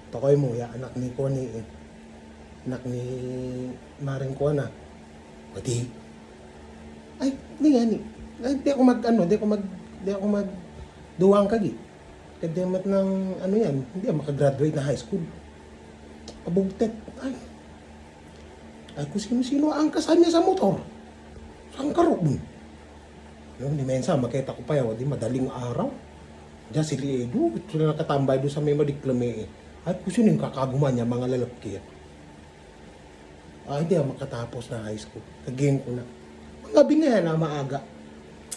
Tokoy mo, ya, anak ni Connie, anak ni Maring Kuana. Pati, ay, hindi nga ni. Ay, di ako duwang kagi. Kadamat ng, yan, hindi ako makagraduate na high school. Abugtet, ay, kung sino-sino ang kasan niya sa motor. Saan karo mo? Yung ni Mensa, makita ko pa yaw, di madaling araw. Diyan si Liedo, sila nakatambay doon sa may madiklame. At kung sino yung kakaguman niya, mga lalaki. Hindi ako makatapos na high school. Kaging ko na. Mga bingaya na maaga.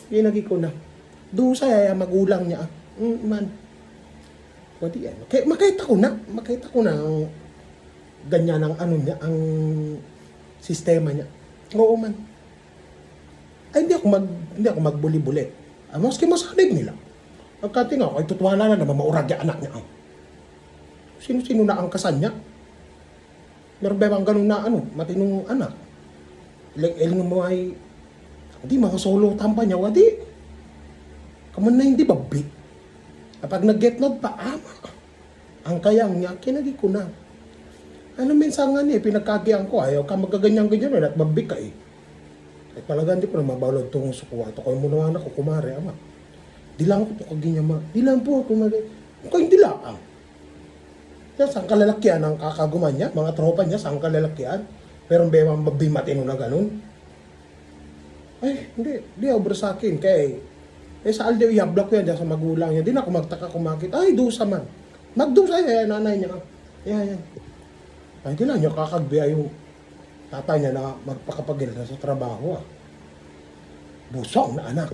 Inagi ko na. Doon sa magulang niya. Man. Pwede yan. Makita ko na ang ganyan ang niya, ang sistema niya. Oo man. Ay, hindi ako magbuli-buli. Maski masalig nila. Pagkating ako, ay tutuwanan na naman maurag yung anak niya. Sino-sino na ang kasan niya? Meron ba bang ganun na matinong anak? Ilang mo ay, hindi, mga solo tampa niya, wadi. Kaman na hindi babi. Kapag nag-get nod pa, ang kayang niya, kinagi ko na. Minsan nga niya, pinagkagian ko, ayaw ka magaganyan-ganyan, at babi ka eh. Ay talaga hindi ko na mabalod itong sukuha. Ito kayo mo naman ako, kumari, ama. Di lang ko ito kaginya, ma. Di lang po, kumari. Kung hindi lang, saan kalalakihan ang kakaguman niya, mga tropa niya, saan kalalakihan. Pero may mga matino na ganun. Ay, hindi obra sa akin. Kaya, sa aldew, ihablak ko yan sa magulang niya. Di na ako magtaka kumakit. Ay, dusa man. Magdusa yan, nanay niya. Yan. Ay, di lang niya kakagbiya yung tatay niya na magpakapagil na sa trabaho. Busong na anak.